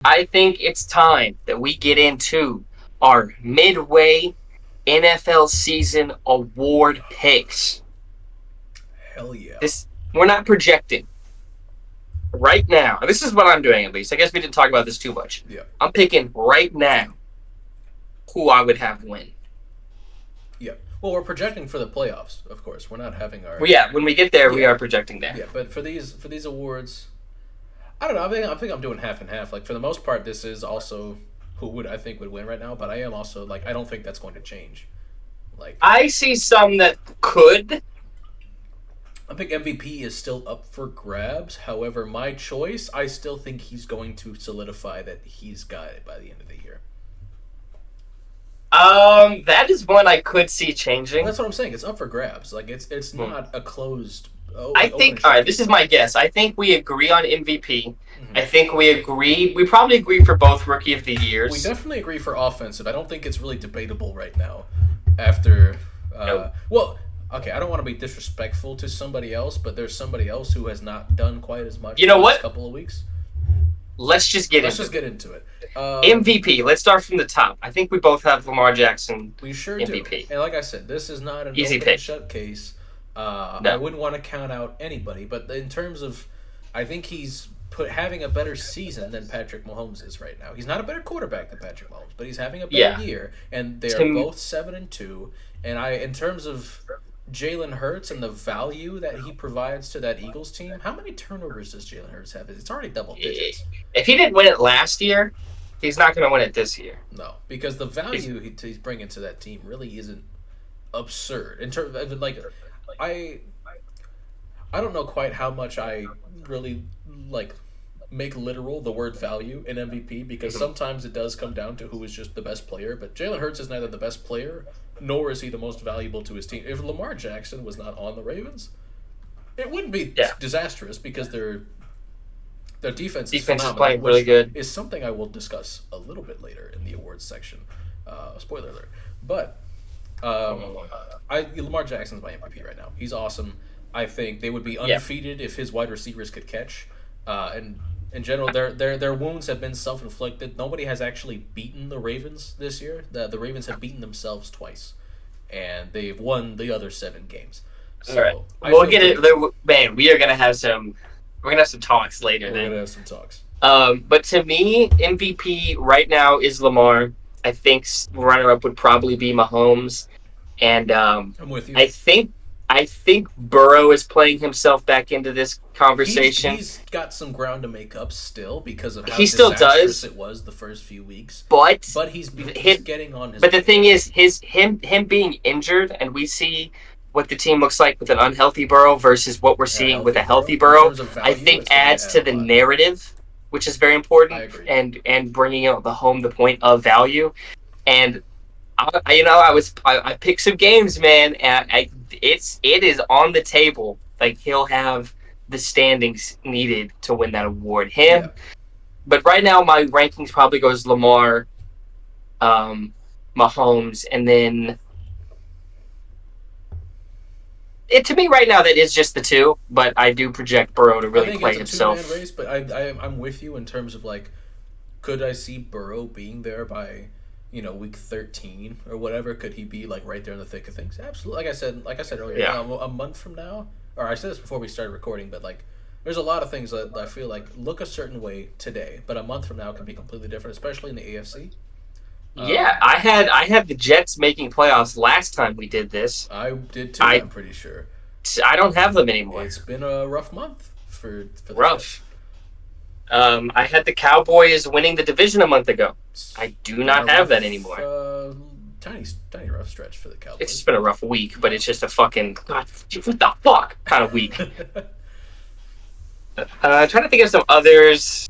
I think it's time that we get into our midway NFL season award picks. Hell yeah. This we're not projecting right now. This is what I'm doing at least. I guess we didn't talk about this too much. Yeah. I'm picking right now who I would have win. Yeah. Well, we're projecting for the playoffs, of course. We're not having our. Well, yeah, when we get there, we Yeah. are projecting there. Yeah, but for these awards, I don't know. I think I'm doing half and half. Like for the most part, this is also who would I think would win right now. But I am also like I don't think that's going to change. Like I see some that could. I think MVP is still up for grabs. However, my choice, I still think he's going to solidify that he's got it by the end of the year. That is one I could see Well, changing. that's what I'm saying. It's up for grabs. Like it's Hmm. not a closed. Oh, I like open think. and All shut right, this is case. my guess. I think we agree on MVP. I Mhm. think we agree. We probably agree for both Rookie of the We Years. definitely agree for offensive. I don't think it's really debatable right now. After, No, well, okay, I don't want to be disrespectful to somebody else, but there's somebody else who has not done quite as much you the know last what? couple of weeks. Let's just get Let's into just it. get into it. MVP. Let's start from the top. I think we both have Lamar Jackson We sure do. MVP. And like I said, this is not an Easy open and pick. shut case. I No. wouldn't want to count out anybody, but in terms of, I think he's having a better season than Patrick Mahomes is right now. He's not a better quarterback than Patrick Mahomes, but he's having a better Yeah. year, and they are Tim. both 7-2. And in terms of Jalen Hurts and the value that he provides to that Eagles team, how many turnovers does Jalen Hurts have? It's already double digits. If he didn't win it last year, he's not going to win it this year. No, because the He's, value he's bringing to that team really isn't absurd. In terms of like, I I don't know quite how much I really like make literal the word value in MVP because Mhm. sometimes it does come down to who is just the best player. But Jalen Hurts is neither the best player nor is he the most valuable to his team. If Lamar Jackson was not on the Ravens, it wouldn't be Yeah. disastrous because their defense is Defense is phenomenal, playing really which good. is something I will discuss a little bit later in the awards section. Spoiler alert. But Lamar Jackson's my MVP right now. He's awesome. I think they would be Yeah. undefeated if his wide receivers could catch. And in general, their wounds have been self inflicted. Nobody has actually beaten the Ravens this year. The Ravens have beaten themselves twice, and they've won the other 7 games. All right. So I We'll feel get it. great. Man, we are going to have some. We're going to have some talks later We're then. gonna have some talks. But to me, MVP right now is Lamar. I think runner up would probably be Mahomes, and I'm with you. I think Burrow is playing himself back into this conversation. He's got some ground to make up still because of how He still disastrous does, it was the first few weeks. but But he's his, getting on his. but the thing is, him being injured, and we see what the team looks like with an unhealthy Burrow versus what we're A seeing with healthy a healthy Burrow in Burrow. terms of I value, think it's going to adds add to a the lot. narrative, which is very I important, agree. and bringing out the point of value. And I picked some games, man, and it is on the table. Like he'll have the standings needed to win that award. Yeah, Him, but right now my rankings probably goes Lamar, um, Mahomes, and then to me right now that is just the two. But I do project Burrow to I really think play it's a 2-man himself. race, but I'm with you in terms of like, could I see Burrow being there by, week 13 or whatever? Could he be like right there in the thick of things? Absolutely. Like I said earlier, Yeah, a month from now, or I said this before we started recording, but like, there's a lot of things that I feel like look a certain way today, but a month from now can be completely different, especially in the AFC. yeah. I had the Jets making playoffs last time we did this. I did too. I I'm pretty sure. I don't have them anymore. It's been a rough month for the Jets. Rough. I had the Cowboys winning the division a month ago. It's I do been a not have that rough, anymore. tiny rough stretch for the It's just Cowboys. been a rough week, but it's just a fucking God, what the fuck kind of week. Trying to think of some others.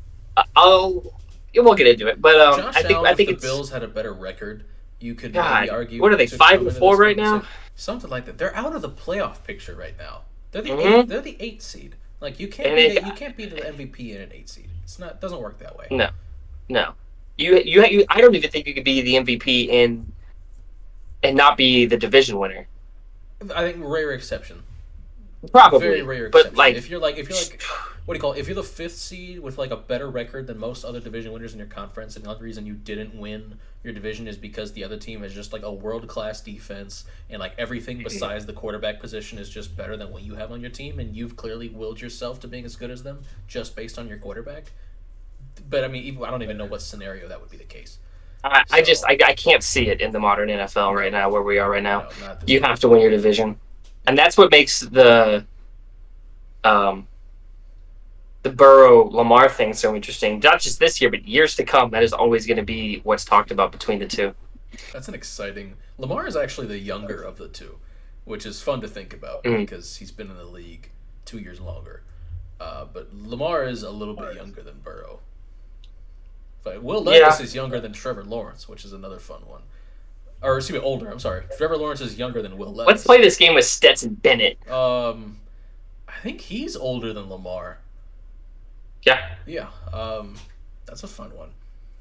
I'll we'll get into it, but Josh I Allen, if think the it's Bills had a better record, you could maybe God. argue What are they to five come and into four this right now? conversation. Something like that. They're out of the playoff picture right now. They're the eight. Mm-hmm. They're the 8th seed. Like you can't And be it, you can't be the MVP in an 8 seed. It's not. It doesn't work that way. no, no. You I don't even think you could be the MVP and not be the division winner. I think rare exception. Very Probably, rare but exception. like, If you're like, what do you call it? If you're the fifth seed with like a better record than most other division winners in your conference, and the only reason you didn't win your division is because the other team has just like a world class defense and like everything besides the quarterback position is just better than what you have on your team, and you've clearly willed yourself to being as good as them just based on your quarterback. But I mean, I don't even know what scenario that would be the case. So I can't see it in the modern NFL right no, now where we are right now. no, not this You point. have to win your division, Yeah. and that's what makes um, the Burrow Lamar thing so interesting. Not just this year, but years to come. That is always going to be what's talked about between the two. That's an exciting. Lamar is actually the younger of the two, which is fun to think about Mm. because he's been in the league 2 years longer. But Lamar is a little bit younger than Burrow. But Will Yeah, Levis is younger than Trevor Lawrence, which is another fun one. Or excuse me, older. I'm sorry. Trevor Lawrence is younger than Will let's Levis. play this game with Stetson Bennett. I think he's older than Lamar. Yeah, Yeah. That's a fun one.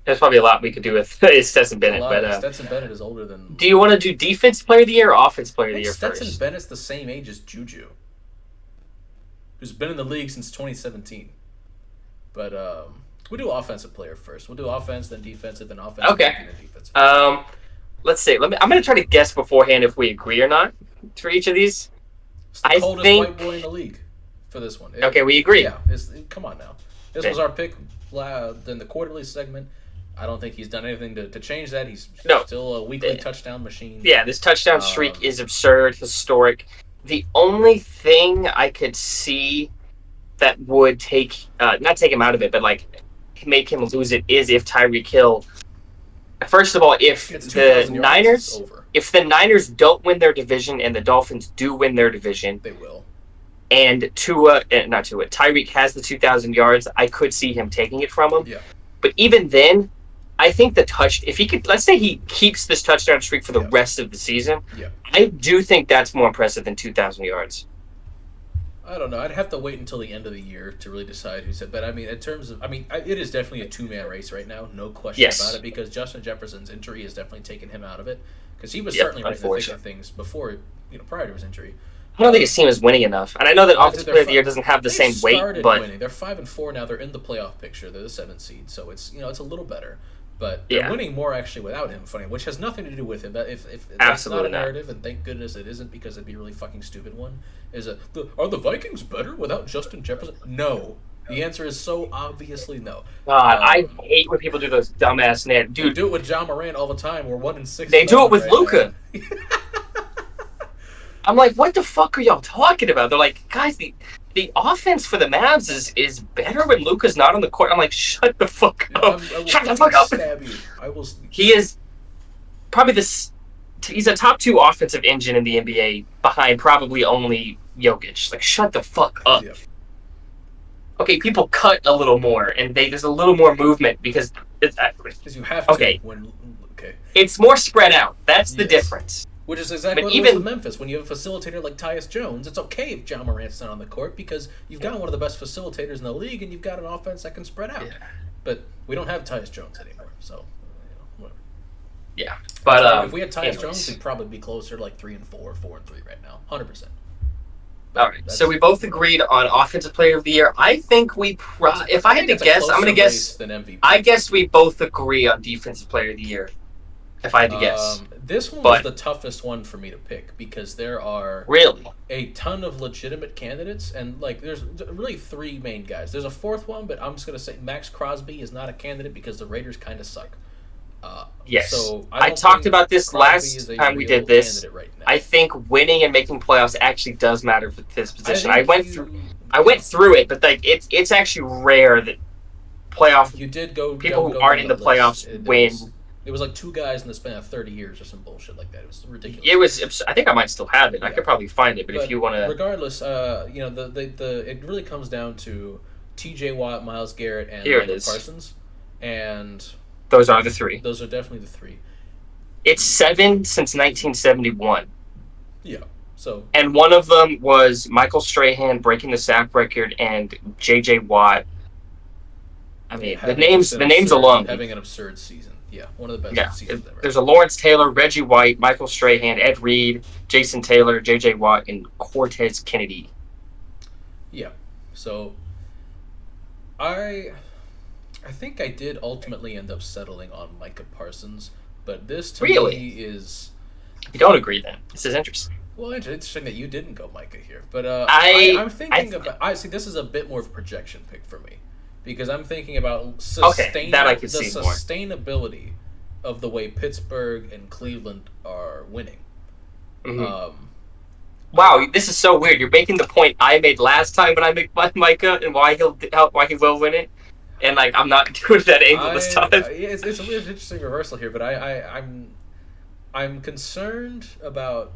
there's probably a lot we could do with Stetson A Bennett. lot But of Stetson Bennett is older than. do you want to do defense player of the year or offense player I of the think year Stetson first? Bennett's the same age as Juju, who's been in the league since 2017. But we'll do offensive player first. We'll do offense, then defensive, then offensive, Okay. then defensive. Let's see. I'm going to try to guess beforehand if we agree or not for each of these. It's the I coldest think. white boy in the league for this one. Okay, we agree. Yeah, come on now. This Okay. was our pick in the quarterly segment. I don't think he's done anything to change that. He's No. still a weekly Yeah. touchdown machine. Yeah, this touchdown streak Um, is absurd, historic. The only thing I could see that would not take him out of it, but like make him lose it is if Tyreek Hill. First of all, if It's the 2,000 yards, it's Niners, over. if the Niners don't win their division and the Dolphins do win their division, They will. and Tyreek has the 2,000 yards, I could see him taking it from him. Yeah. But even then, I think if he could, let's say he keeps this touchdown streak for the Yeah. rest of the season, Yeah. I do think that's more impressive than 2,000 yards. I don't know. I'd have to wait until the end of the year to really decide who said. But I mean, in terms of, it is definitely a two-man race right now, no question Yes. about it. Because Justin Jefferson's injury has definitely taken him out of it. Because he was Yep, certainly right in the thick of unfortunately. things before, prior to his injury. I don't think his team is winning enough. And I know that Well, Offensive Player of the Year doesn't have the they've same weight, started but winning. They're 5-4 now. They're in the playoff picture. They're the 7th seed, so it's it's a little better. But they're Yeah. winning more actually without him. Funny, which has nothing to do with him. If that's Absolutely not a not. narrative, and thank goodness it isn't, because it'd be a really fucking stupid one. Are the Vikings better without Justin Jefferson? No. The answer is so obviously no. God, I Um, hate when people do those dumbass They dude. do it with John Morant all the time. We're 1-6. They do it with right Luka. now. I'm like, what the fuck are y'all talking about? They're like, guys, the offense for the Mavs is better when Luka's not on the court. I'm like, shut the fuck Yeah, up. I will Shut the fucking fuck up. stab you. I will. He is probably he's a top 2 offensive engine in the NBA behind probably only Jokic. Like, shut the fuck up. Yeah. Okay, people cut a little more, and there's a little more movement because Because you have to. Okay. Okay. it's more spread out. That's the Yes. difference. Which is exactly But what it was even- with Memphis. When you have a facilitator like Tyus Jones, it's okay if John Morant's not on the court because you've got one of the best facilitators in the league and you've got an offense that can spread out. Yeah. But we don't have Tyus Jones anymore, so whatever. Yeah, but If we had Tyus anyways. Jones, we'd probably be closer to like 3-4, 4-3 right now, 100%. All right, so we both agreed on Offensive Player of the Year. I think if I had to guess, I'm going to guess. Than MVP. I guess we both agree on Defensive Player of the Year. If I had to guess, This one But- was the toughest one for me to pick because there are really, a ton of legitimate candidates, and like there's really 3 main guys. There's a 4th one, but I'm just gonna say Max Crosby is not a candidate because the Raiders kind of suck. yes. So I don't talked think about this Crosby last is a time we real did this. candidate right now. I think winning and making playoffs actually does matter for this position. I think went through it, but like it's actually rare that playoff You did go. people go who aren't down in the list. playoffs win. It was like 2 guys in the span of 30 years or some bullshit like that. It was ridiculous. It was. I think I might still have it. I Yeah. could probably find it, but if you want to, regardless, it really comes down to T.J. Watt, Myles Garrett, and Here it Michael is. Parsons, and those are the 3. those are definitely the 3. It's 7 since 1971. Yeah. So And one of them was Michael Strahan breaking the sack record and J.J. Watt. I mean, the names alone. having an absurd season. Yeah, one of the best Yeah, seasons ever. there's a Lawrence Taylor, Reggie White, Michael Strahan, Ed Reed, Jason Taylor, J.J. Watt, and Cortez Kennedy. Yeah. So I I think I did ultimately end up settling on Micah Parsons, but this to Really? me is You don't agree then? This is interesting. well, it's interesting that you didn't go Micah here. But I I'm I thinking about I see this is a bit more of a projection pick for me because I'm thinking about okay, that I could the see more. sustainability of the way Pittsburgh and Cleveland are winning. Hmm. Um, Wow, this is so weird. You're making the point I made last time when I make fun of Micah and why he will win it, and like I'm not doing that angle this time. yeah, it's a weird, interesting reversal here, but I'm concerned about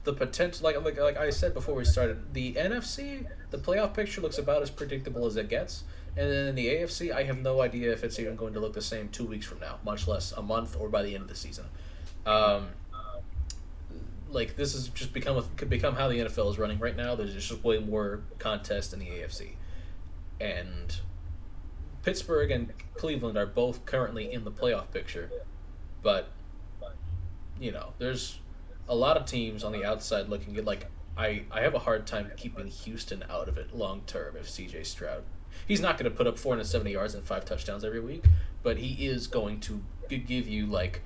the potential. Like I said before we started, the NFC, the playoff picture looks about as predictable as it gets, and then in the AFC, I have no idea if it's even going to look the same 2 weeks from now, much less a month or by the end of the season. Um, like this has just could become how the NFL is running right now. There's just way more contest in the AFC, and Pittsburgh and Cleveland are both currently in the playoff picture, but there's a lot of teams on the outside looking at like I have a hard time keeping Houston out of it long term if CJ Stroud. He's not going to put up 470 yards and 5 touchdowns every week, but he is going to give you like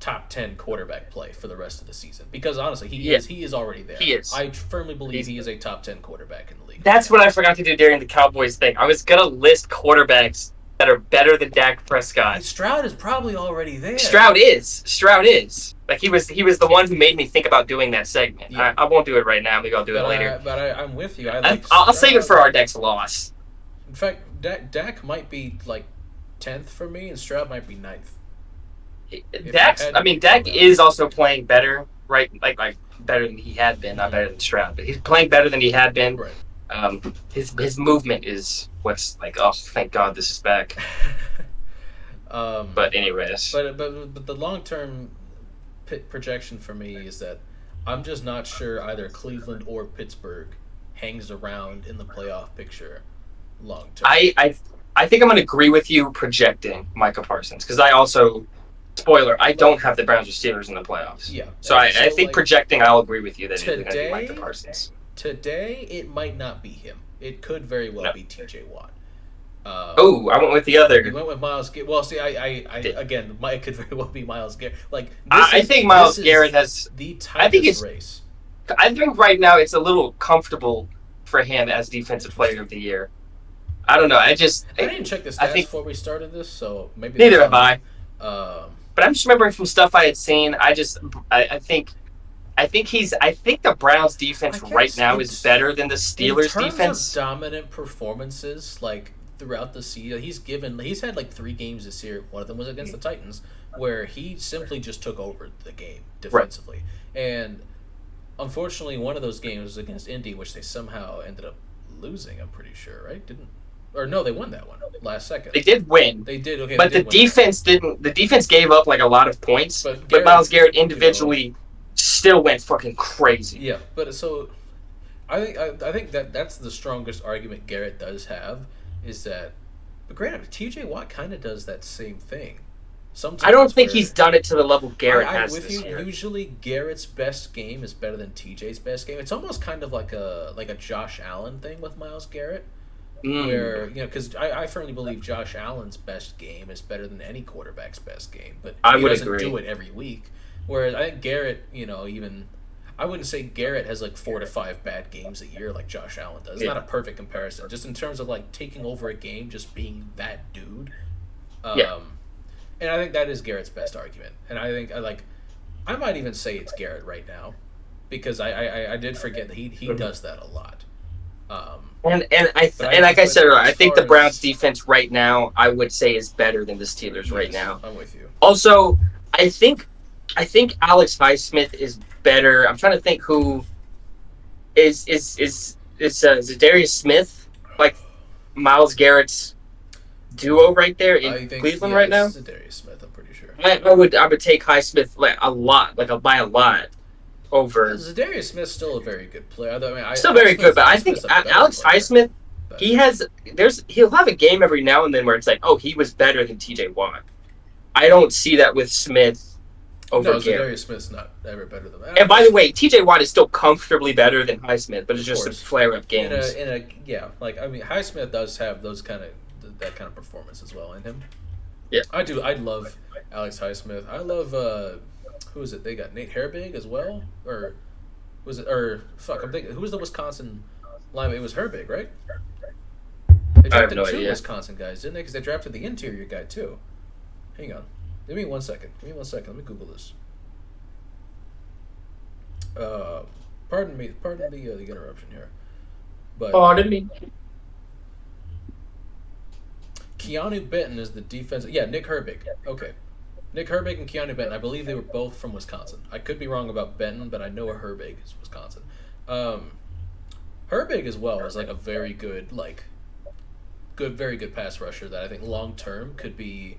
top 10 quarterback play for the rest of the season because honestly Yeah, he is already there. he is. I firmly believe He's, he is a top 10 quarterback in the league right that's now. what I forgot to do during the Cowboys thing. I was gonna list quarterbacks that are better than Dak Prescott. Stroud is probably already there. Stroud is. Stroud is. Like he was the one who made me think about doing that segment. Yeah. I won't do it right now. Maybe I'll do it But later. I'm with you. I like I'll save it Stroud. for our next loss. In fact, Dak might be like 10th for me, and Stroud might be ninth. Dak is also playing better, right? Like better than he had been, not better than Stroud, but he's playing better than he had been. Right. His movement is what's like. Oh, thank God this is back. But anyways, but the long term projection for me is that I'm just not sure either Cleveland or Pittsburgh hangs around in the playoff picture long term. I think I'm gonna agree with you projecting Micah Parsons because I also. Spoiler, I don't have the Browns or Steelers in the playoffs. Yeah. So I think like, projecting, I'll agree with you that it's going to be today, Micah Parsons. Today, it might not be him. It could very well be TJ Watt. Oh, I went with the other. You went with Myles Garrett. Well, see, I again, it could very well be Myles Garrett. Like, I think Myles Garrett has the tightest race. I think right now it's a little comfortable for him as Defensive Player of the Year. I don't know. I didn't check the stats before we started this, so maybe neither have I. But I'm just remembering from stuff I had seen. I think the Browns defense right now is better than the Steelers in terms defense. Of dominant performances, like throughout the season, he's had like 3 games this year. One of them was against the Titans, where he simply just took over the game defensively. Right. And unfortunately, one of those games was against Indy, which they somehow ended up losing. I'm pretty sure, right? Or no, they won that one last second. They did win. They did, okay. But the defense didn't. The defense gave up like a lot of points. But Myles Garrett individually still went fucking crazy. Yeah, but so I think that's the strongest argument Garrett does have is that. But granted, TJ Watt kind of does that same thing. Sometimes I don't think he's done it to the level Garrett has with this you. year. Usually, Garrett's best game is better than TJ's best game. It's almost kind of like a Josh Allen thing with Myles Garrett. Where because I firmly believe Josh Allen's best game is better than any quarterback's best game, but he doesn't do it every week. Whereas I think Garrett, even I wouldn't say Garrett has like 4 to 5 bad games a year like Josh Allen does. It's not a perfect comparison, just in terms of like taking over a game, just being that dude. And I think that is Garrett's best argument, and I think I might even say it's Garrett right now, because I did forget that he does that a lot. And like I said, I think the Browns defense right now, I would say, is better than the Steelers right now. I'm with you. Also, I think Alex Highsmith is better. I'm trying to think who is Zadarius Smith, like Myles Garrett's duo right there in Cleveland right now. Zadarius Smith, I'm pretty sure. I would take Highsmith by a lot. Over Zadarius Smith's still a very good player. Still very good, but I think Alex Highsmith, he'll have a game every now and then where it's like, oh, he was better than TJ Watt. I don't see that with Smith over No, Garrett. Zadarius Smith's not ever better than And that. by the way, T.J. Watt is still comfortably better than Highsmith, but it's Of just in course, flare-up in games. a yeah, like I mean, Highsmith does have those kind of that kind of performance as well in him. Yeah. I do. I love Alex Highsmith. I love who is it? They got Nate Herbig as well, or was it? Or fuck, I'm thinking who was the Wisconsin lineman? It was Herbig, right? They I have drafted no two idea. Wisconsin guys, didn't they? Because they drafted the interior guy too. Hang on, give me 1 second. Give me 1 second. Let me Google this. Uh, pardon me. Pardon the interruption here, but Pardon me. Keanu Benton is the defensive. Yeah, Nick Herbig. Okay. Nick Herbig and Keanu Benton. I believe they were both from Wisconsin. I could be wrong about Benton, but I know a Herbig is Wisconsin. Herbig as well is like a very good, very good pass rusher that I think long term could be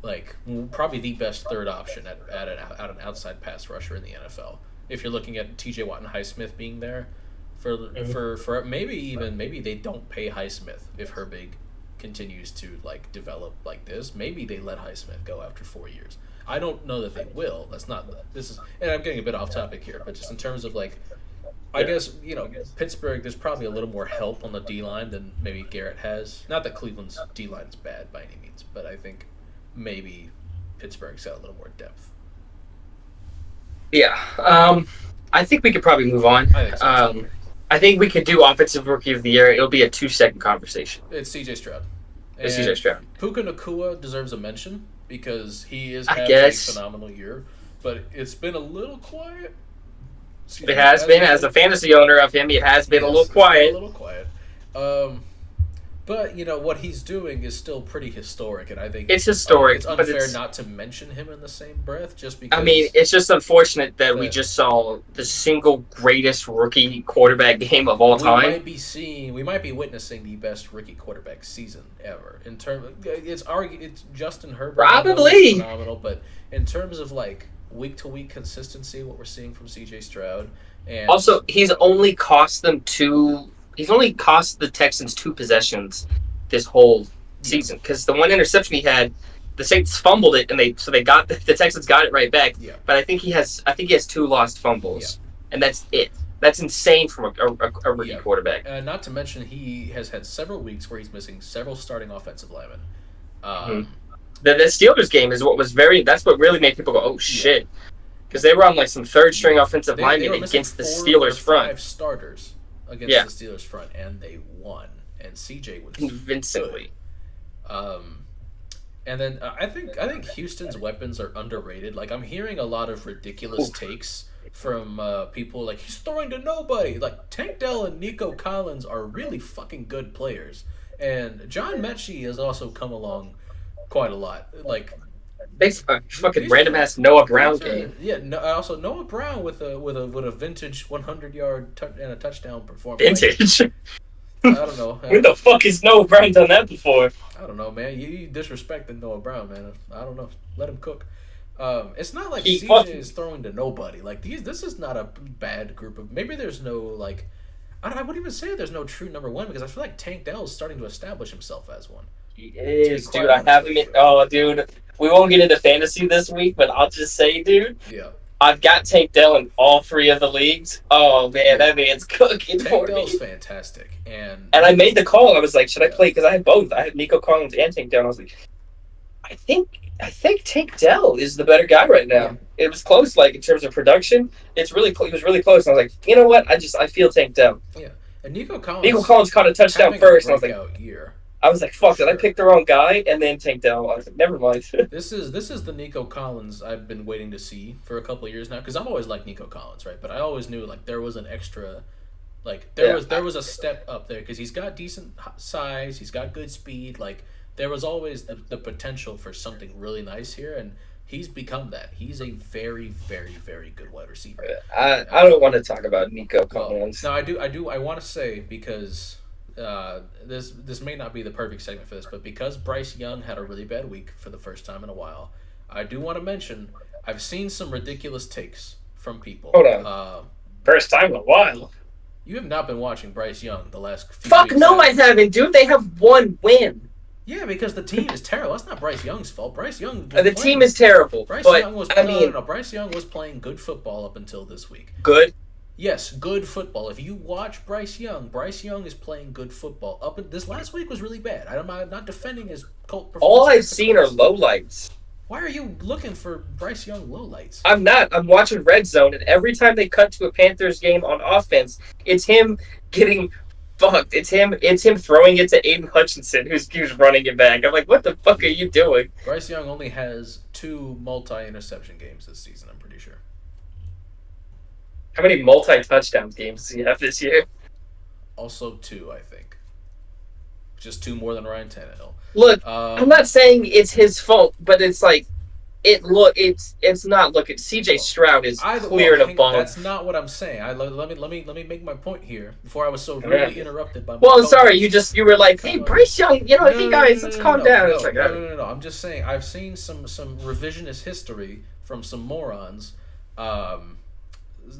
like probably the best third option at an outside pass rusher in the NFL. If you're looking at T.J. Watt and Highsmith being there, for maybe they don't pay Highsmith if Herbig continues to like develop like this. Maybe they let Highsmith go after 4 years. I don't know that they will. That's not this is, and I'm getting a bit off topic here, but just in terms of like, I guess Pittsburgh. There's probably a little more help on the D line than maybe Garrett has. Not that Cleveland's D line is bad by any means, but I think maybe Pittsburgh's got a little more depth. Yeah. I think we could probably move on. I think so too. I think we could do Offensive Rookie of the Year. It'll be a 2-second conversation. It's C.J. Stroud. It's C.J. Stroud. Puka Nacua deserves a mention because he is I having guess. a phenomenal year, but it's been a little quiet. It has been, as a fantasy owner of him, it has been a little quiet. A little quiet. But what he's doing is still pretty historic, and I think It's historic, it's but unfair it's- not to mention him in the same breath, just because. I mean, it's just unfortunate that we just saw the single greatest rookie quarterback game of all time. We might be witnessing the best rookie quarterback season ever. In terms, it's Justin Herbert. Probably. Phenomenal, but in terms of like week to week consistency, what we're seeing from C.J. Stroud, and Also, he's only cost the Texans 2 possessions this whole season, because the one interception he had, the Saints fumbled it, and the Texans got it right back. Yeah. But I think he has 2 lost fumbles, and that's it. That's insane from a rookie quarterback. Not to mention, he has had several weeks where he's missing several starting offensive linemen. The Steelers game is that's what really made people go, oh shit, because they were on like some third string offensive linemen against the Steelers front. 5 starters against the Steelers front, and they won. And CJ was Convincingly. good. And then I think Houston's weapons are underrated. Like, I'm hearing a lot of ridiculous takes from people like, he's throwing to nobody. Like, Tank Dell and Nico Collins are really fucking good players, and John Mechie has also come along quite a lot. Like, Thanks, fucking random ass Noah Brown game. Yeah, also Noah Brown with a vintage 100-yard and a touchdown performance. Vintage. I don't know. When the fuck has Noah Brown done that before? I don't know, man. You disrespecting Noah Brown, man. I don't know. Let him cook. It's not like He CJ is throwing to nobody. Like, this is not a bad group of. Maybe there's no like. I wouldn't even say there's no true number one, because I feel like Tank Dell is starting to establish himself as one. He is, dude. I have him in. Oh, dude. We won't get into fantasy this week, but I'll just say, dude. Yeah. I've got Tank Dell in all 3 of the leagues. Oh man, that man's cooking Tank for Dell's me. fantastic, and I made the call. I was like, should I play? Because I had both. I had Nico Collins and Tank Dell. And I was like, I think Tank Dell is the better guy right now. Yeah. It was close, like in terms of production. It was really close. And I was like, you know what? I feel Tank Dell. Yeah, and Nico Collins. Nico Collins caught a touchdown having first, a and breakout year. I was like, fuck, did I Sure. pick the wrong guy? And then Tank Dell. I was like, never mind. This is the Nico Collins I've been waiting to see for a couple of years now, because I've always liked Nico Collins, right? But I always knew like there was an extra, like there was a step up there, because he's got decent size, he's got good speed. Like, there was always the potential for something really nice here, and he's become that. He's a very, very, very good wide receiver. I don't want to talk about Nico Collins. No, I do. I want to say, because this may not be the perfect segment for this, but because Bryce Young had a really bad week for the first time in a while, I do want to mention I've seen some ridiculous takes from people. Hold on. First time in a while. You have not been watching Bryce Young the last few Fuck weeks. no, I haven't, dude. They have 1 win. Yeah, because the team is terrible. That's not Bryce Young's fault. Bryce Young was The playing. team is terrible, Bryce but Young was I no, no, mean, no. Bryce Young was playing good football up until this week. good. Yes, good football. If you watch Bryce Young is playing good football. This last week was really bad. I'm not defending his cult performance. All I've seen are lowlights. Why are you looking for Bryce Young lowlights? I'm not. I'm watching Red Zone, and every time they cut to a Panthers game on offense, it's him getting fucked. It's him. It's him throwing it to Aiden Hutchinson, who's running it back. I'm like, what the fuck are you doing? Bryce Young only has 2 multi-interception games this season. I'm pretty sure. How many multi-touchdown games does he have this year? Also 2, I think. Just 2 more than Ryan Tannehill. Look, I'm not saying it's his fault, but it's like it's not. Look, CJ Stroud is cleared above. That's not what I'm saying. Let me make my point here before I was so rudely interrupted by. Well, sorry, you were like, hey, Bryce Young, hey guys, let's calm down. It's like, no. I'm just saying I've seen some revisionist history from some morons.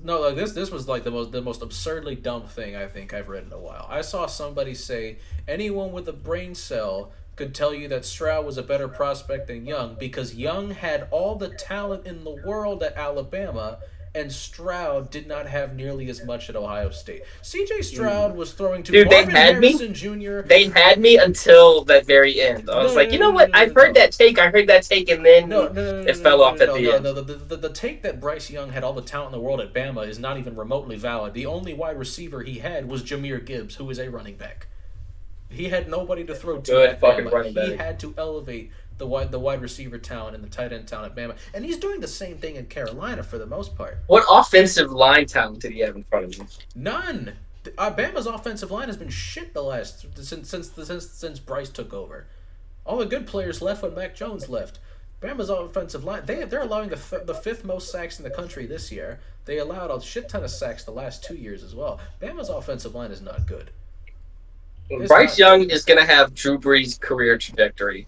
No, like this was like the most absurdly dumb thing I think I've read in a while. I saw somebody say anyone with a brain cell could tell you that Stroud was a better prospect than Young because Young had all the talent in the world at Alabama and Stroud did not have nearly as much at Ohio State. C.J. Stroud was throwing to Marvin Harrison Jr. They had me until that very end. I was like, you know what? I've heard that take. I heard that take, and then it fell off at the end. The take that Bryce Young had all the talent in the world at Bama is not even remotely valid. The only wide receiver he had was Jahmyr Gibbs, who is a running back. He had nobody to throw to at Bama. He had to elevate the wide receiver talent and the tight end talent at Bama. And he's doing the same thing in Carolina for the most part. What offensive line talent did he have in front of him? None. Bama's offensive line has been shit since Bryce took over. All the good players left when Mac Jones left. Bama's offensive line, they're allowing the 5th most sacks in the country this year. They allowed a shit ton of sacks the last 2 years as well. Bama's offensive line is not good. Bryce Young is going to have Drew Brees' career trajectory.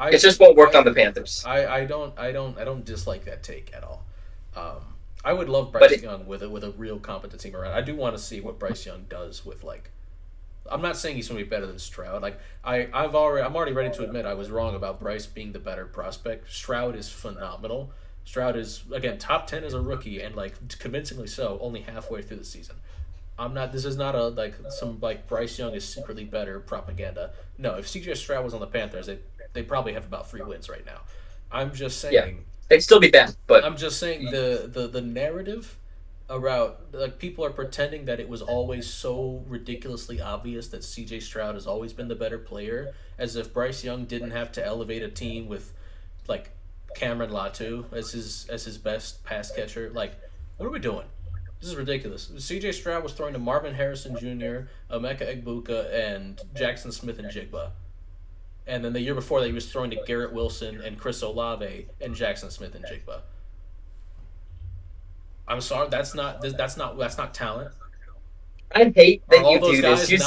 It just won't work on the Panthers. I don't dislike that take at all. I would love Bryce Young with a real competent team around. I do want to see what Bryce Young does with like. I'm not saying he's going to be better than Stroud. Like I'm already ready to admit I was wrong about Bryce being the better prospect. Stroud is phenomenal. Stroud is again top 10 as a rookie and like convincingly so. Only halfway through the season. This is not some Bryce Young is secretly better propaganda. No, if CJ Stroud was on the Panthers, they probably have about 3 wins right now. I'm just saying. Yeah, they'd still be bad, but I'm just saying the narrative about like people are pretending that it was always so ridiculously obvious that CJ Stroud has always been the better player, as if Bryce Young didn't have to elevate a team with like Cameron Latu as his best pass catcher. Like, what are we doing? This is ridiculous. C.J. Stroud was throwing to Marvin Harrison Jr., Emeka Egbuka, and Jackson Smith and Jigba. And then the year before that, he was throwing to Garrett Wilson and Chris Olave and Jackson Smith and Jigba. I'm sorry, that's not talent. I hate that you do this. You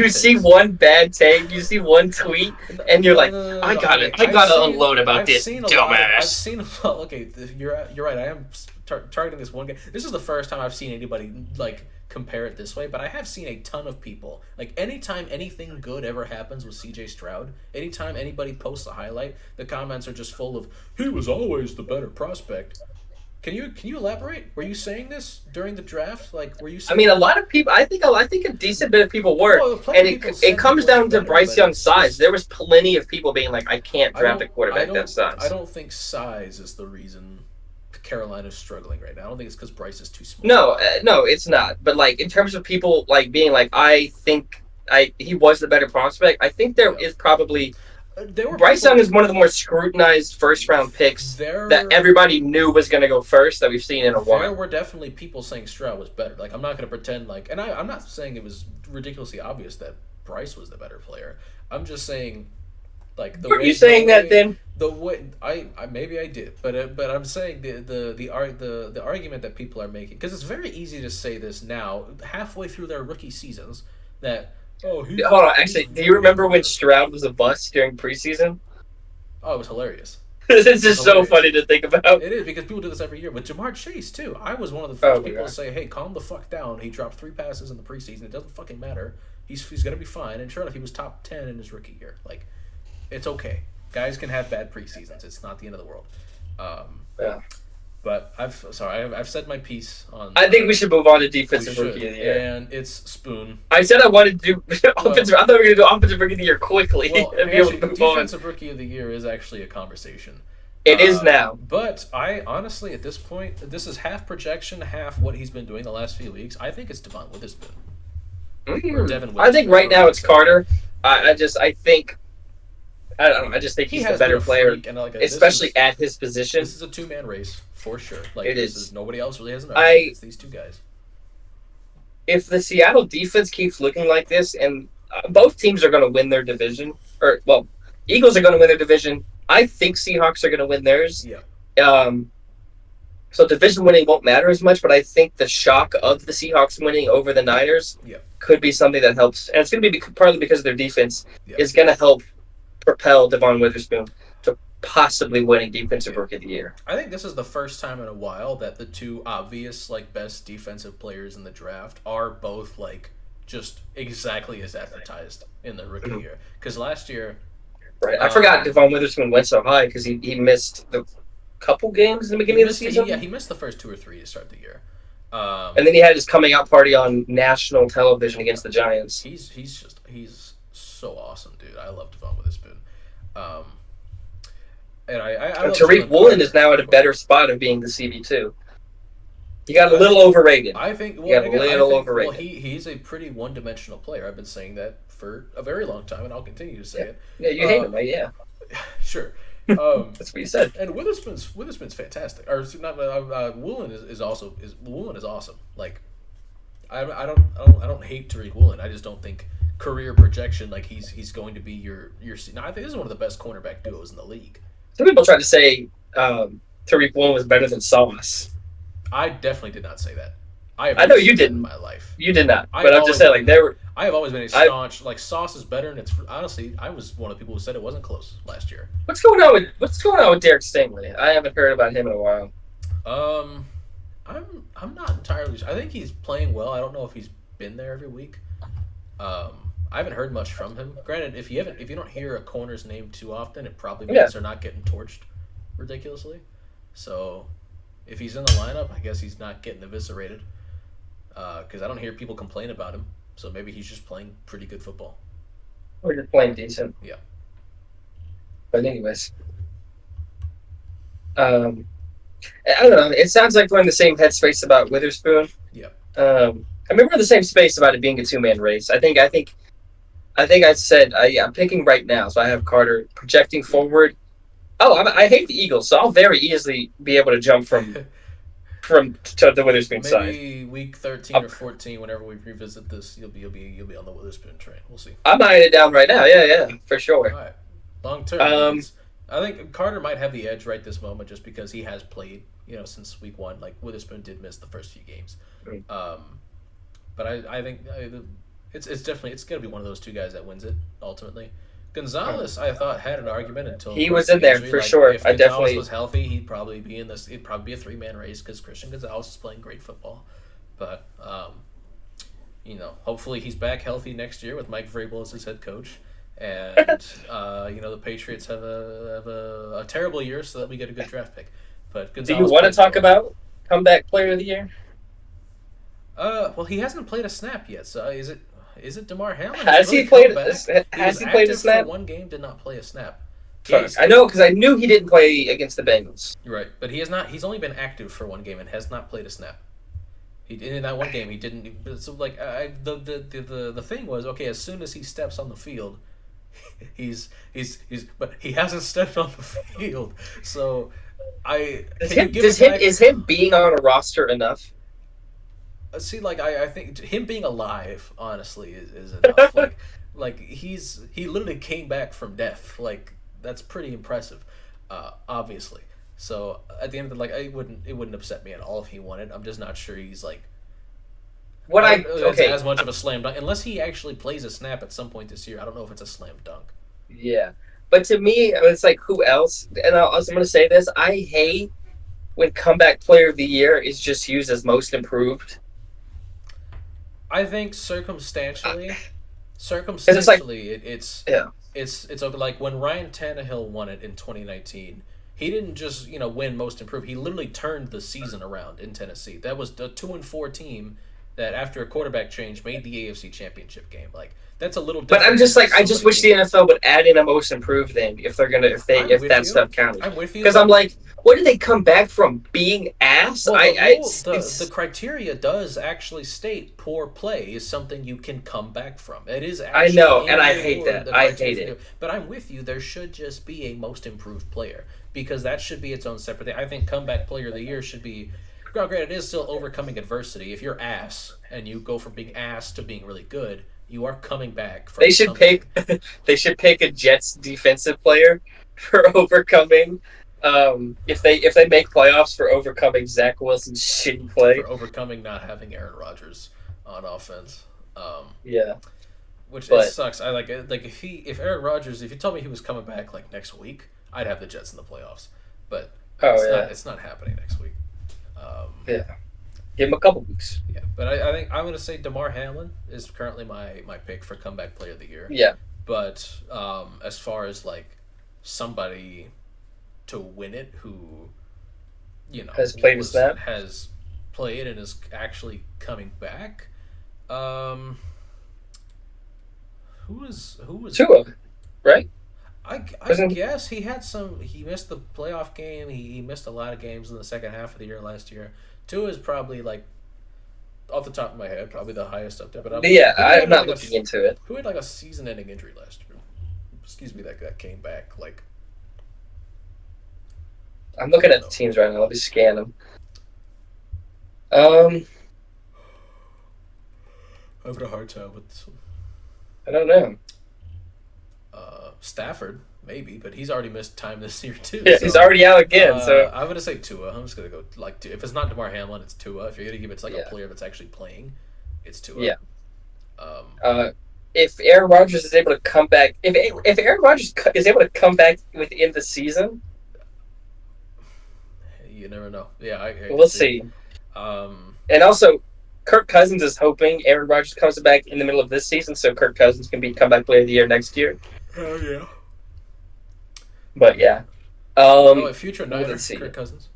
see one bad take, you see one tweet, and you're like, I gotta unload about this dumbass. Okay, you're right. I am targeting this one guy. This is the first time I've seen anybody like compare it this way, but I have seen a ton of people. Like anytime anything good ever happens with CJ Stroud, anytime anybody posts a highlight, the comments are just full of he was always the better prospect. Can you elaborate? Were you saying this during the draft? Like, were you saying... I mean, a lot of people... I think a decent bit of people were. And it comes down to Bryce Young's size. There was plenty of people being like, I can't draft a quarterback that size. I don't think size is the reason Carolina's struggling right now. I don't think it's because Bryce is too small. No, it's not. But, like, in terms of people, like, being like, I think he was the better prospect, I think there is probably... Bryce Young is one of the more scrutinized first-round picks that everybody knew was going to go first that we've seen in a while. There were definitely people saying Stroud was better. Like, I'm not going to pretend like... And I'm not saying it was ridiculously obvious that Bryce was the better player. I'm just saying, like... Were you saying that then? The way... maybe I did. But I'm saying the argument that people are making... Because it's very easy to say this now, halfway through their rookie seasons, that... Hold on, actually, do you remember when Stroud was a bust during preseason? Oh, it was hilarious. It's just so funny to think about. It is, because people do this every year. With Jamar Chase, too. I was one of the first people to say, hey, calm the fuck down. He dropped 3 passes in the preseason. It doesn't fucking matter. He's gonna be fine. And sure enough, he was top 10 in his rookie year. Like, it's okay. Guys can have bad preseasons. It's not the end of the world. Yeah. But I've said my piece on. I think we should move on to We defensive should, rookie of the year. and it's Spoon. I said I wanted to do offensive. I thought we were going to do offensive rookie of the year quickly Well, and be able actually, to move on. defensive rookie of the year is actually a conversation. It is now. But I honestly, at this point, this is half projection, half what he's been doing the last few weeks. I think it's Devon Witherspoon. Or Devin I think Witherspoon, right now or it's Carter. I think I don't know. I just think he he's has the better been a player, freak, and like, especially at his position. This is a two-man race for sure. Like, It this is. nobody else really has an I- argument. It's these two guys. If the Seattle defense keeps looking like this, and both teams are going to win their division, or well, Eagles are going to win their division. I think Seahawks are going to win theirs. Yeah. So division winning won't matter as much, but I think the shock of the Seahawks winning over the Niners Yeah. could be something that helps, and it's going to be partly because of their defense Yeah. is going to help propel Devon Witherspoon to possibly winning Defensive Rookie of the Year. I think this is the first time in a while that the two obvious like best defensive players in the draft are both like just exactly as advertised in the rookie year. Because last year, Right. I forgot Devon Witherspoon went so high because he missed the couple games in the beginning of the season. he missed the first 2 or 3 to start the year. And then he had his coming out party on national television against the Giants. He's so awesome, dude. I love Devon Witherspoon. And I love Tariq Jalen Woolen Carter. is now at a better spot of being the CB2. He got a little overrated. I think overrated. Well, he's a pretty one-dimensional player. I've been saying that for a very long time, and I'll continue to say it. Yeah, you hate him, right? Yeah. Sure. That's what you said. And Witherspoon's fantastic. Or not. Woolen is awesome. Like, I don't hate Tariq Woolen. I just don't think career projection like he's going to be your. Now I think this is one of the best cornerback duos in the league. Some people tried to say Tariq Woolen was better than Sauce. I definitely did not say that. I know you didn't in my life. You did not, but I'm just saying like they were. I have always been a staunch like Sauce is better, and it's honestly I was one of the people who said it wasn't close last year. What's going on with Derek Stingley? I haven't heard about him in a while. I'm not entirely sure. I think he's playing well. I don't know if he's been there every week. I haven't heard much from him. Granted, if you don't hear a corner's name too often, it probably means they're not getting torched ridiculously. So if he's in the lineup, I guess he's not getting eviscerated. Because I don't hear people complain about him. So maybe he's just playing pretty good football. Or just playing decent. Yeah. But anyways. I don't know. It sounds like we're in the same headspace about Witherspoon. Yeah. I mean, we're in the same space about it being a 2-man race. I think I said I'm picking right now, so I have Carter projecting forward. Oh, I hate the Eagles, so I'll very easily be able to jump from to the Witherspoon side. Maybe week 13 or 14, whenever we revisit this, you'll be on the Witherspoon train. We'll see. I'm eyeing it down right now. Yeah, for sure. All right. Long term. I think Carter might have the edge right this moment just because he has played, since week 1. Like Witherspoon did miss the first few games. But I think it's definitely going to be one of those two guys that wins it ultimately. Gonzalez, I thought, had an argument until he was in there for sure. If I Gonzalez definitely was healthy, he'd probably be in this. It'd probably be a 3-man race because Christian Gonzalez is playing great football. But hopefully he's back healthy next year with Mike Vrabel as his head coach, and the Patriots have a terrible year, so that we get a good draft pick. But do Gonzalez you want to talk about comeback player of the year? Well, he hasn't played a snap yet. So is it DeMar Hamlin? Has he played a snap? For one game, did not play a snap. I know because I knew he didn't play against the Bengals. Right, but he has not. He's only been active for one game and has not played a snap. In that one game, he didn't. So the thing was okay. As soon as he steps on the field, but he hasn't stepped on the field. So is him being on a roster enough? See, I think him being alive, honestly, is enough. He literally came back from death. That's pretty impressive, obviously. So at the end of it wouldn't upset me at all if he won it. I'm just not sure he's as much of a slam dunk unless he actually plays a snap at some point this year. I don't know if it's a slam dunk. Yeah, but to me, it's like who else? And I'm going to say this: I hate when comeback player of the year is just used as most improved. I think circumstantially, Because it's like, circumstantially, yeah, it's okay. Like when Ryan Tannehill won it in 2019, he didn't just win Most Improved. He literally turned the season around in Tennessee. That was the 2-4 team that after a quarterback change made the AFC Championship game. Like that's a little but I'm different just than like, I just somebody wish the being. NFL would add in a most improved then if they're gonna I'm if with that you. stuff counted. I'm with you, Because I'm but like, what did they come back from being ass? well, the rule, the It's criteria does actually state poor play is something you can come back from. It is I actually know, and in I the hate award that. the I criteria hate for it. you. But I'm with you. There should just be a most improved player because that should be its own separate thing. I think comeback player of the year should be. Well, granted, it is still overcoming adversity. If you're ass and you go from being ass to being really good, you are coming back They from should something. pick they should pick a Jets defensive player for overcoming if they make playoffs for overcoming Zach Wilson's shitty play. For overcoming not having Aaron Rodgers on offense. Yeah. Which it But sucks. I like it. Like if Aaron Rodgers, if you told me he was coming back like next week, I'd have the Jets in the playoffs. But oh it's not. yeah. It's not happening next week. Yeah. Give him a couple weeks. Yeah, but I think I'm gonna say Damar Hamlin is currently my pick for comeback player of the year. Yeah. But as far as like somebody to win it who Has played a snap. has played and is actually coming back. Um, who was Tua, right? I Wasn't guess he had some. He missed the playoff game. He missed a lot of games in the second half of the year last year. Tua is probably like off the top of my head, probably the highest up there. But yeah, who I'm had not like looking into it. who had like a season-ending injury last year? Excuse me, that came back like I'm I looking don't at the know. teams right now. Let me scan them. Um, I'm having a hard time with this one. I don't know. Stafford maybe, but he's already missed time this year too. Yeah, he's So already out again. So I'm gonna say Tua. I'm just gonna go like if it's not Damar Hamlin, it's Tua. If you're gonna give it to like a yeah, player that's actually playing, it's Tua. yeah. Um, If Aaron Rodgers is able to come back, if Aaron Rodgers is able to come back within the season, you never know. Yeah, I can we'll see. see. Um, And also, Kirk Cousins is hoping Aaron Rodgers comes back in the middle of this season, so Kirk Cousins can be comeback player of the year next year. oh yeah. But yeah, Oh, a future well, Niner, let's see. Kirk Cousins.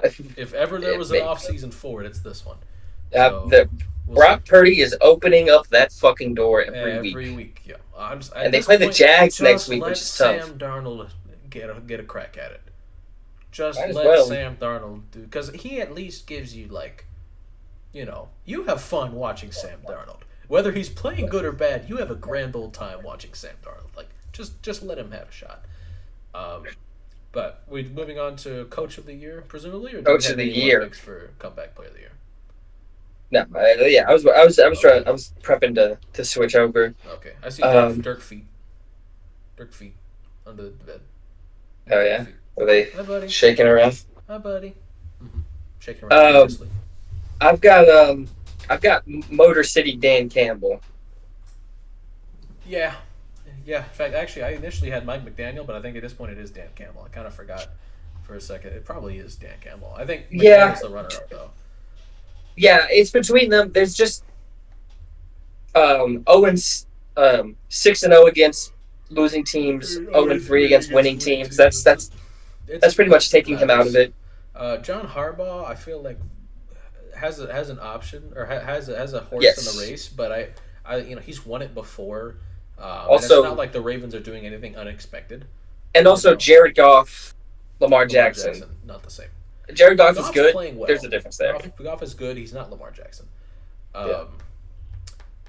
If If ever there was an off-season forward, it's this one. So the we'll Brock Purdy is opening up that fucking door see. every Every week, week. Yeah, I'm just, and at they this play the point, Jags next just week, let which is tough. Sam Darnold get a crack at it. Just Might as let well. Sam Darnold do because he at least gives you like, you have fun watching Sam Darnold. Whether he's playing good or bad, you have a grand old time watching Sam Darnold. Like just let him have a shot. But we moving on to Coach of the Year, presumably, or do we Coach have of the any more year. picks for Comeback Player of the Year? No, yeah, I was trying, Okay, I was prepping to switch over. okay. I see Um, Dirk feet under the bed. oh Dirk yeah, feet. were they Hi, buddy. shaking around? Hi, buddy. Shaking around Um, vigorously. I've got Motor City Dan Campbell. Yeah. Yeah. In fact, actually, I initially had Mike McDaniel, but I think at this point it is Dan Campbell. I kind of forgot for a second. It probably is Dan Campbell. I think Yeah, McDaniel's the runner-up, though. yeah, it's between them. There's just Owens 6-0 against losing teams, 0-3 against winning teams. That's pretty much It taking him out of matters. it. John Harbaugh, I feel like has an option or has a horse in Yes. the race, but he's won it before. And it's Also, not like the Ravens are doing anything unexpected. and You also know, Jared Goff, Lamar Lamar Jackson. Jackson, not the same. Jared Goff is Goff's good. playing well. There's a difference there. Goff is good. He's not Lamar Jackson. Yeah.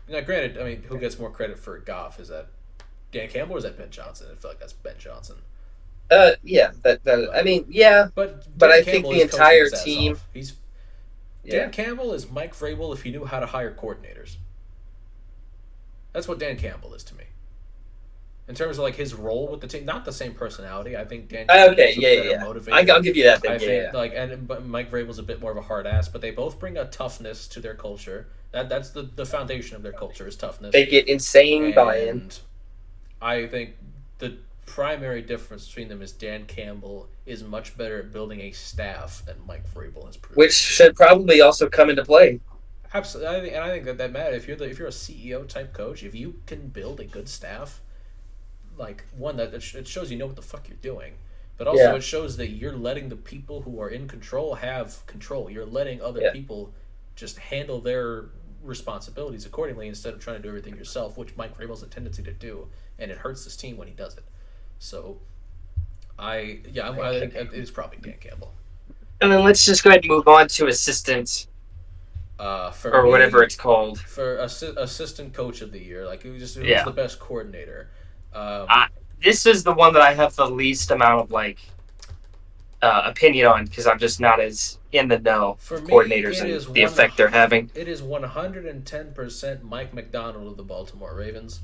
Now, granted, I mean, who gets more credit for Goff? Is that Dan Campbell or is that Ben Johnson? I feel like that's Ben Johnson. Yeah, I mean, yeah, But but Dan I think Campbell the is coaching entire his ass team. off. Yeah, Dan Campbell is Mike Vrabel if he knew how to hire coordinators. That's what Dan Campbell is to me. In terms of like his role with the team, not the same personality. I think Dan Campbell's okay, a yeah, better yeah. motivator. I'll give you that. Then. I Yeah, think yeah. but Mike Vrabel's a bit more of a hard ass, but they both bring a toughness to their culture. That's the foundation of their culture is toughness. They get insane buy-in, And I think the primary difference between them is Dan Campbell is much better at building a staff than Mike Vrabel has proven. which should probably also come into play. Absolutely, and I think that matters. If you're a CEO type coach, if you can build a good staff, like one that it shows you know what the fuck you're doing, but also Yeah. it shows that you're letting the people who are in control have control. You're letting other Yeah. people just handle their responsibilities accordingly instead of trying to do everything yourself, which Mike Vrabel has a tendency to do, and it hurts his team when he does it. So I think it is probably Dan Campbell. And then let's just go ahead and move on to assistant For or whatever me, it's called. for assistant coach of the year, like who's Yeah. the best coordinator? Um, I, this is the one that I have the least amount of opinion on because I'm just not as in the know for of me, coordinators and the effect they're having. it is 110% Mike McDonald of the Baltimore Ravens.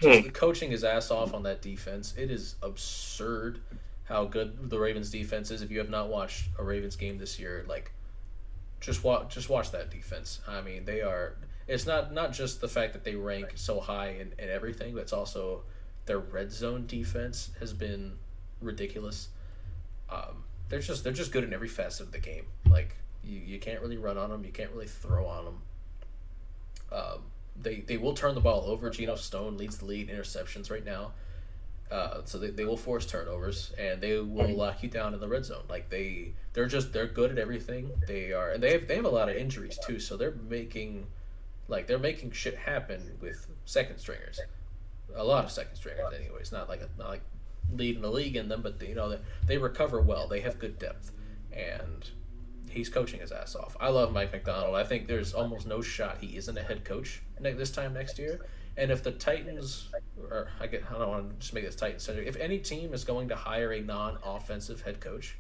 Just Hmm. the coaching his ass off on that defense. It is absurd how good the Ravens defense is. If you have not watched a Ravens game this year, like just watch that defense. I mean, they are. It's not just the fact that they rank so high in everything, but it's also their red zone defense has been ridiculous. They're just good in every facet of the game. Like you can't really run on them, you can't really throw on them. They will turn the ball over. Geno Stone leads the league in interceptions right now. So they will force turnovers and they will lock you down in the red zone. Like they're good at everything. They are, and they have a lot of injuries too. So they're making shit happen with second stringers. A lot of second stringers, anyways. Not like leading the league in them, but they recover well. They have good depth, and he's coaching his ass off. I love Mike McDonald. I think there's almost no shot he isn't a head coach this time next year. And if the Titans, or I don't want to just make this Titans centric. If any team is going to hire a non-offensive head coach,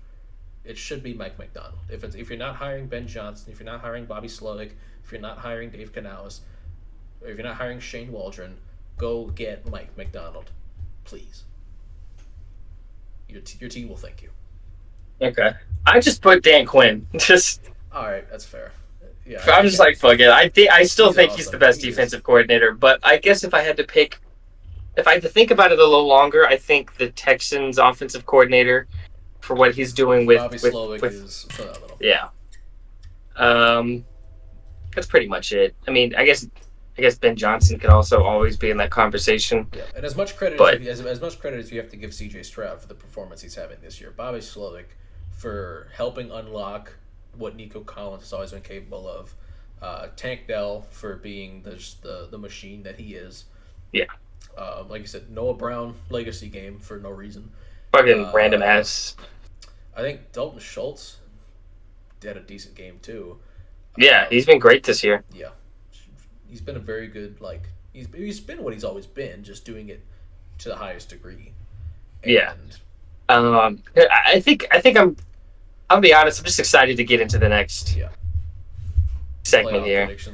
it should be Mike McDonald. If you're not hiring Ben Johnson, if you're not hiring Bobby Slovic, if you're not hiring Dave Canales, or if you're not hiring Shane Waldron, go get Mike McDonald, please. Your team will thank you. Okay. I just put Dan Quinn. Just All right, that's fair. Yeah, I'm just like fuck it. I still he's think he's the awesome. best He is. defensive coordinator, but I guess if I had to think about it a little longer, I think the Texans offensive coordinator for what he's doing Bobby Slovic with is phenomenal. yeah. Um, that's pretty much it. I mean, I guess Ben Johnson could also always be in that conversation, Yeah, and as much credit but as much credit as you have to give C.J. Stroud for the performance he's having this year, Bobby Slovic for helping unlock what Nico Collins has always been capable of, Tank Dell for being the machine that he is. yeah, Like you said, Noah Brown legacy game for no reason. fucking random Uh, ass. I think Dalton Schultz did a decent game too. Yeah, Um, he's been great this year. yeah, he's been a very good he's been what he's always been, just doing it to the highest degree. Yeah. And I think I'll be honest. I'm just excited to get into the next yeah, segment playoff here. predictions.